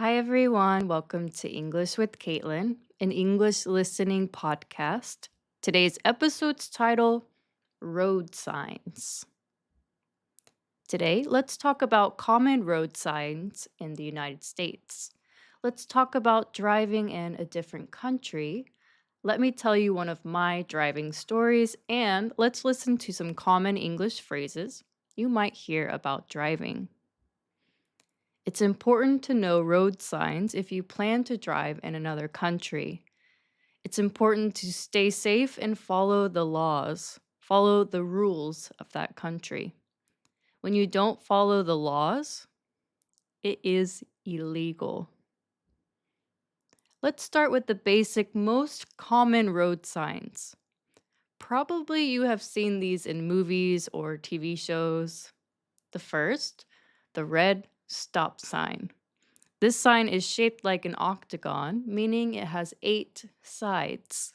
Hi, everyone. Welcome to English with Caitlin, an English listening podcast. Today's episode's title Road Signs. Today, let's talk about common road signs in the United States. Let's talk about driving in a different country. Let me tell you one of my driving stories, and let's listen to some common English phrases you might hear about driving. It's important to know road signs if you plan to drive in another country. It's important to stay safe and follow the laws, follow the rules of that country. When you don't follow the laws, it is illegal. Let's start with the basic, most common road signs. Probably you have seen these in movies or TV shows. The first, the red stop sign. This sign is shaped like an octagon, meaning it has 8 sides.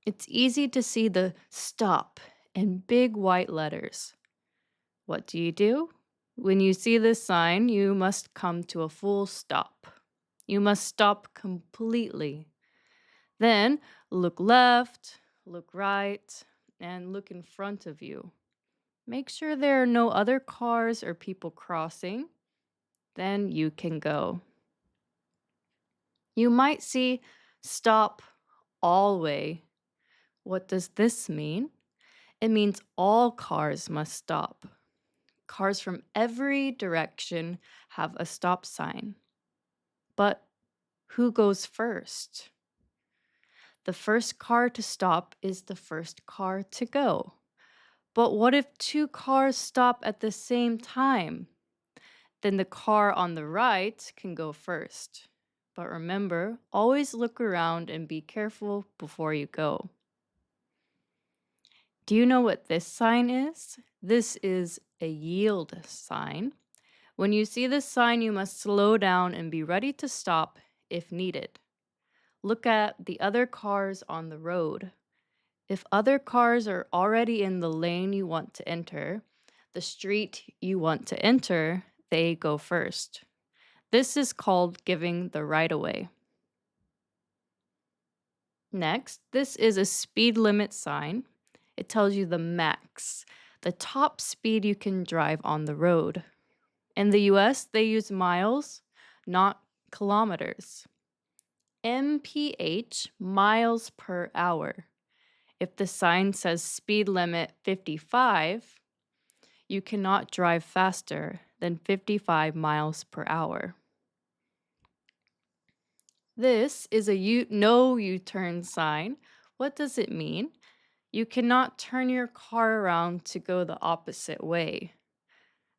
It's easy to see the stop in big white letters. What do? When you see this sign, you must come to a full stop. You must stop completely. Then look left, look right, and look in front of you. Make sure there are no other cars or people crossing. Then you can go. You might see stop all way. What does this mean? It means all cars must stop. Cars from every direction have a stop sign. But who goes first? The first car to stop is the first car to go. But what if two cars stop at the same time? Then the car on the right can go first. But remember, always look around and be careful before you go. Do you know what this sign is? This is a yield sign. When you see this sign, you must slow down and be ready to stop if needed. Look at the other cars on the road. If other cars are already in the lane you want to enter, the street you want to enter, they go first. This is called giving the right of way. Next, this is a speed limit sign. It tells you the max, the top speed you can drive on the road. In the US, they use miles, not kilometers. MPH, miles per hour. If the sign says speed limit 55, you cannot drive faster than 55 miles per hour. This is a no U-turn sign. What does it mean? You cannot turn your car around to go the opposite way.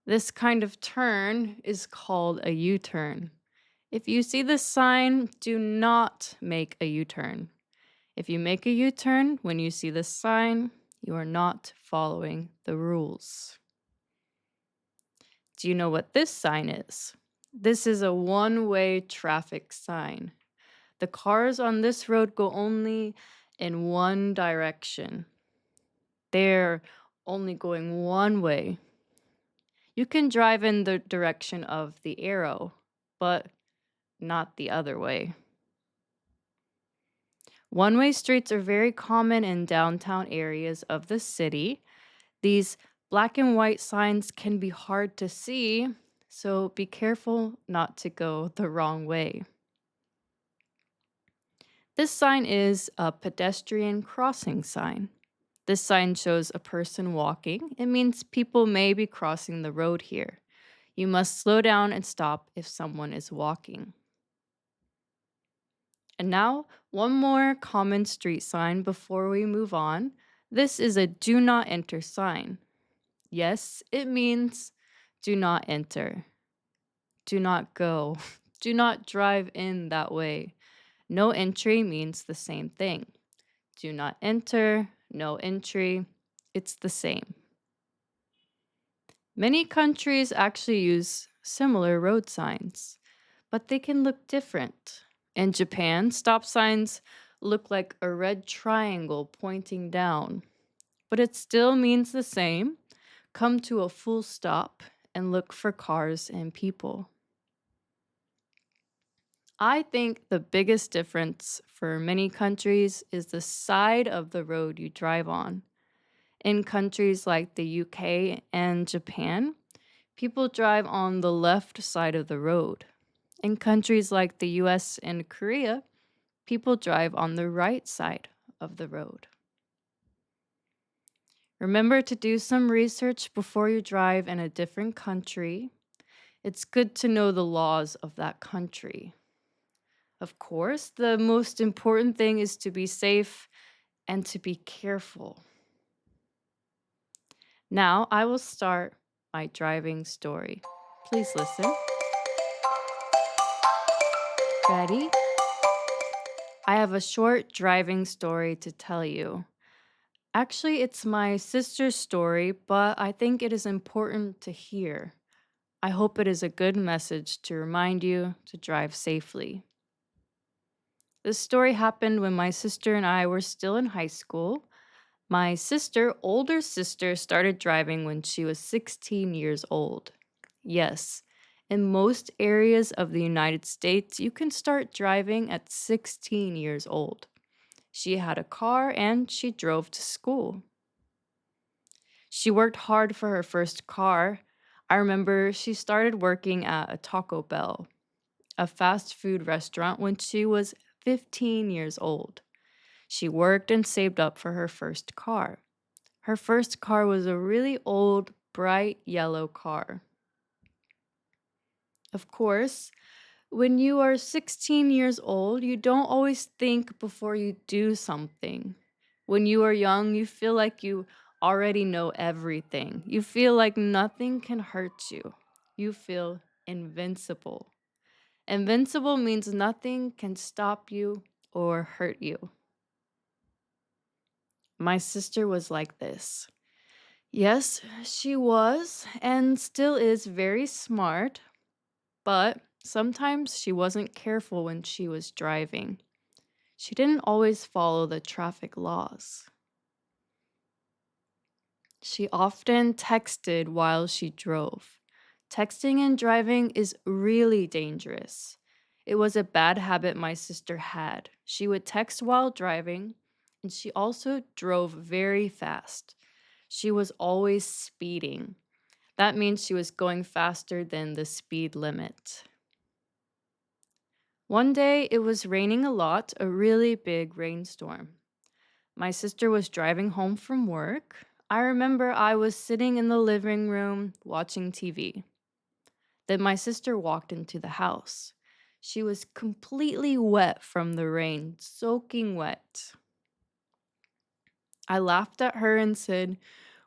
This kind of turn is called a U-turn. If you see this sign, do not make a U-turn. If you make a U-turn when you see this sign, you are not following the rules. Do you know what this sign is? This is a one-way traffic sign. The cars on this road go only in one direction. They're only going one way. You can drive in the direction of the arrow, but not the other way. One-way streets are very common in downtown areas of the city. These black and white signs can be hard to see, so be careful not to go the wrong way. This sign is a pedestrian crossing sign. This sign shows a person walking. It means people may be crossing the road here. You must slow down and stop if someone is walking. And now, one more common street sign before we move on. This is a do not enter sign. Yes, it means do not enter, do not go, do not drive in that way. No entry means the same thing. Do not enter, no entry, it's the same. Many countries actually use similar road signs, but they can look different. In Japan, stop signs look like a red triangle pointing down, but it still means the same. Come to a full stop and look for cars and people. I think the biggest difference for many countries is the side of the road you drive on. In countries like the UK and Japan, people drive on the left side of the road. In countries like the US and Korea, people drive on the right side of the road. Remember to do some research before you drive in a different country. It's good to know the laws of that country. Of course, the most important thing is to be safe and to be careful. Now I will start my driving story. Please listen. Ready? I have a short driving story to tell you. Actually, it's my sister's story, but I think it is important to hear. I hope it is a good message to remind you to drive safely. This story happened when my sister and I were still in high school. My older sister, started driving when she was 16 years old. Yes, in most areas of the United States, you can start driving at 16 years old. She had a car and she drove to school. She worked hard for her first car. I remember she started working at a Taco Bell, a fast food restaurant, when she was 15 years old. She worked and saved up for her first car. Her first car was a really old, bright yellow car. Of course, when you are 16 years old, you don't always think before you do something. When you are young, you feel like you already know everything. You feel like nothing can hurt you. You feel invincible. Invincible means nothing can stop you or hurt you. My sister was like this. Yes, she was and still is very smart, but sometimes she wasn't careful when she was driving. She didn't always follow the traffic laws. She often texted while she drove. Texting and driving is really dangerous. It was a bad habit my sister had. She would text while driving, and she also drove very fast. She was always speeding. That means she was going faster than the speed limit. One day, it was raining a lot, a really big rainstorm. My sister was driving home from work. I remember I was sitting in the living room watching TV. Then my sister walked into the house. She was completely wet from the rain, soaking wet. I laughed at her and said,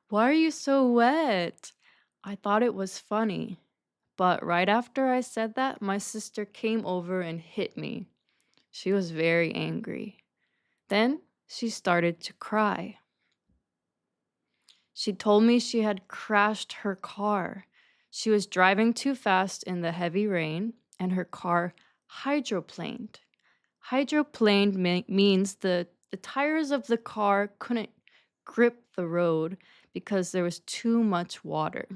"Why are you so wet?" I thought it was funny. But right after I said that, my sister came over and hit me. She was very angry. Then she started to cry. She told me she had crashed her car. She was driving too fast in the heavy rain, and her car hydroplaned. Means the tires of the car couldn't grip the road because there was too much water.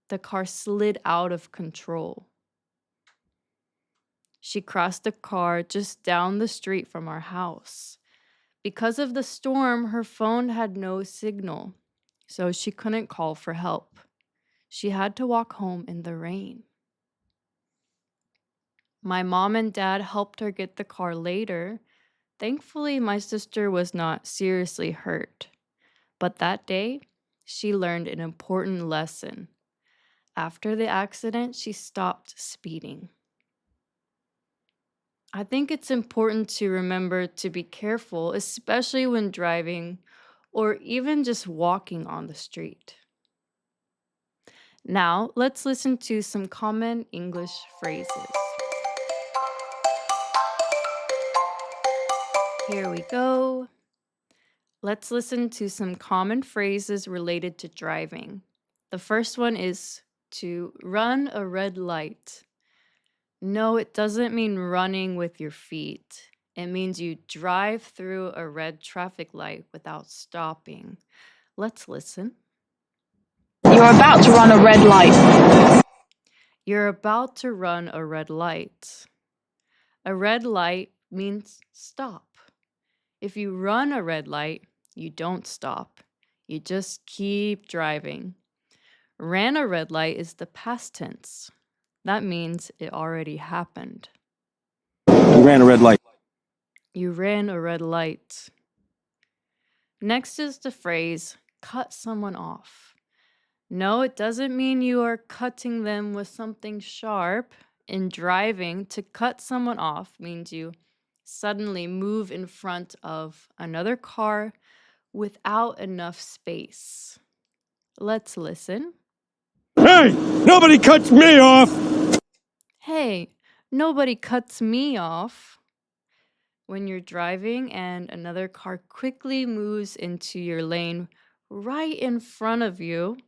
The car slid out of control. She crossed the car just down the street from our house. Because of the storm, her phone had no signal, so she couldn't call for help. She had to walk home in the rain. My mom and dad helped her get the car later. Thankfully, my sister was not seriously hurt. But that day, she learned an important lesson. After the accident, she stopped speeding. I think it's important to remember to be careful, especially when driving or even just walking on the street. Now, let's listen to some common English phrases. Here we go. Let's listen to some common phrases related to driving. The first one is to run a red light. No, it doesn't mean running with your feet. It means you drive through a red traffic light without stopping. Let's listen. You're about to run a red light. You're about to run a red light. A red light means stop. If you run a red light, you don't stop. You just keep driving. Ran a red light is the past tense. That means it already happened. You ran a red light. You ran a red light. Next is the phrase cut someone off. No, it doesn't mean you are cutting them with something sharp. In driving, to cut someone off means you suddenly move in front of another car without enough space. Let's listen. Hey, nobody cuts me off. Hey, nobody cuts me off. When you're driving and another car quickly moves into your lane right in front of you,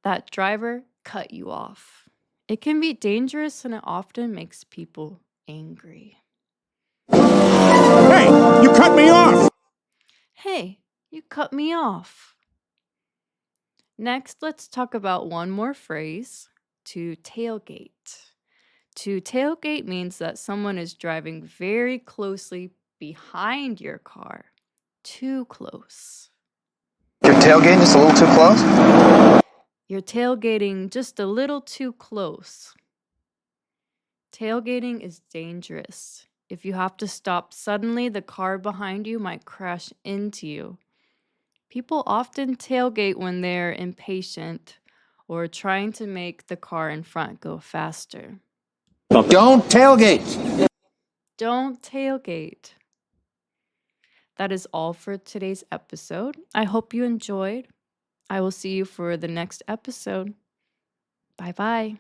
that driver cut you off. It can be dangerous and it often makes people angry. Hey, you cut me off. Hey, you cut me off. Next, let's talk about one more phrase, to tailgate. To tailgate means that someone is driving very closely behind your car, too close. You're tailgating just a little too close? You're tailgating just a little too close. Tailgating is dangerous. If you have to stop suddenly, the car behind you might crash into you. People often tailgate when they're impatient or trying to make the car in front go faster. Don't tailgate. Don't tailgate. That is all for today's episode. I hope you enjoyed. I will see you for the next episode. Bye bye.